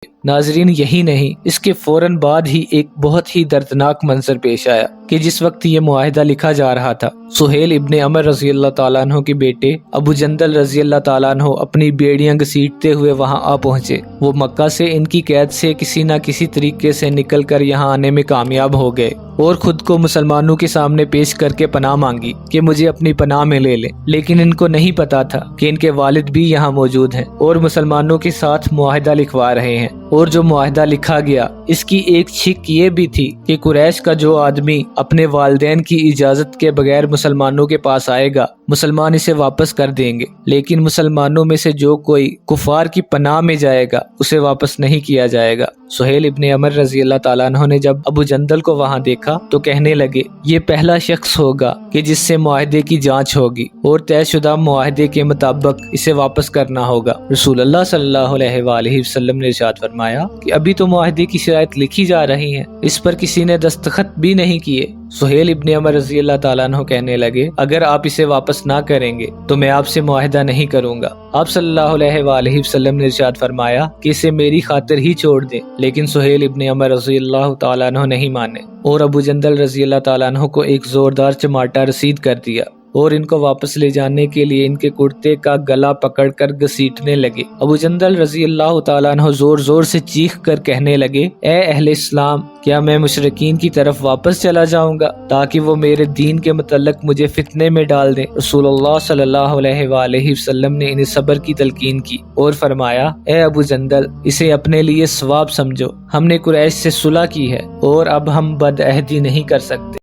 ناظرین یہی نہیں، اس کے فوراً بعد ہی ایک بہت ہی دردناک منظر پیش آیا کہ جس وقت یہ معاہدہ لکھا جا رہا تھا، سہیل ابن عمر رضی اللہ تعالیٰ عنہ کے بیٹے ابو جندل رضی اللہ تعالیٰ عنہ اپنی بیڑیاں گھسیٹتے ہوئے وہاں آ پہنچے۔ وہ مکہ سے ان کی قید سے کسی نہ کسی طریقے سے نکل کر یہاں آنے میں کامیاب ہو گئے اور خود کو مسلمانوں کے سامنے پیش کر کے پناہ مانگی کہ مجھے اپنی پناہ میں لے لیں، لیکن ان کو نہیں پتا تھا کہ ان کے والد بھی یہاں موجود ہیں اور مسلمانوں کے ساتھ معاہدہ لکھوا رہے ہیں۔ اور جو معاہدہ لکھا گیا اس کی ایک چھک یہ بھی تھی کہ قریش کا جو آدمی اپنے والدین کی اجازت کے بغیر مسلمانوں کے پاس آئے گا، مسلمان اسے واپس کر دیں گے، لیکن مسلمانوں میں سے جو کوئی کفار کی پناہ میں جائے گا اسے واپس نہیں کیا جائے گا۔ سہیل ابن عمر رضی اللہ تعالیٰ عنہ نے جب ابو جندل کو وہاں دیکھا تو کہنے لگے، یہ پہلا شخص ہوگا کہ جس سے معاہدے کی جانچ ہوگی اور طے شدہ معاہدے کے مطابق اسے واپس کرنا ہوگا۔ رسول اللہ صلی اللہ علیہ وآلہ وسلم نے ارشاد فرمایا کہ ابھی تو معاہدے کی شرائط لکھی جا رہی ہیں، اس پر کسی نے دستخط بھی نہیں کیے۔ سہیل ابن عمر رضی اللہ تعالیٰ عنہ کہنے لگے، اگر آپ اسے واپس نہ کریں گے تو میں آپ سے معاہدہ نہیں کروں گا۔ آپ صلی اللہ علیہ وآلہ وسلم نے ارشاد فرمایا کہ اسے میری خاطر ہی چھوڑ دیں، لیکن سہیل ابن عمر رضی اللہ تعالیٰ عنہ نہیں مانے اور ابو جندل رضی اللہ تعالیٰ عنہ کو ایک زوردار چماٹا رسید کر دیا اور ان کو واپس لے جانے کے لیے ان کے کرتے کا گلا پکڑ کر گھسیٹنے لگے۔ ابو جندل رضی اللہ تعالیٰ عنہ زور زور سے چیخ کر کہنے لگے، اے اہل اسلام، کیا میں مشرکین کی طرف واپس چلا جاؤں گا تاکہ وہ میرے دین کے متعلق مجھے فتنے میں ڈال دیں؟ رسول اللہ صلی اللہ علیہ وآلہ وسلم نے انہیں صبر کی تلقین کی اور فرمایا، اے ابو جندل، اسے اپنے لیے ثواب سمجھو، ہم نے قریش سے صلح کی ہے اور اب ہم بد عہدی نہیں کر سکتے۔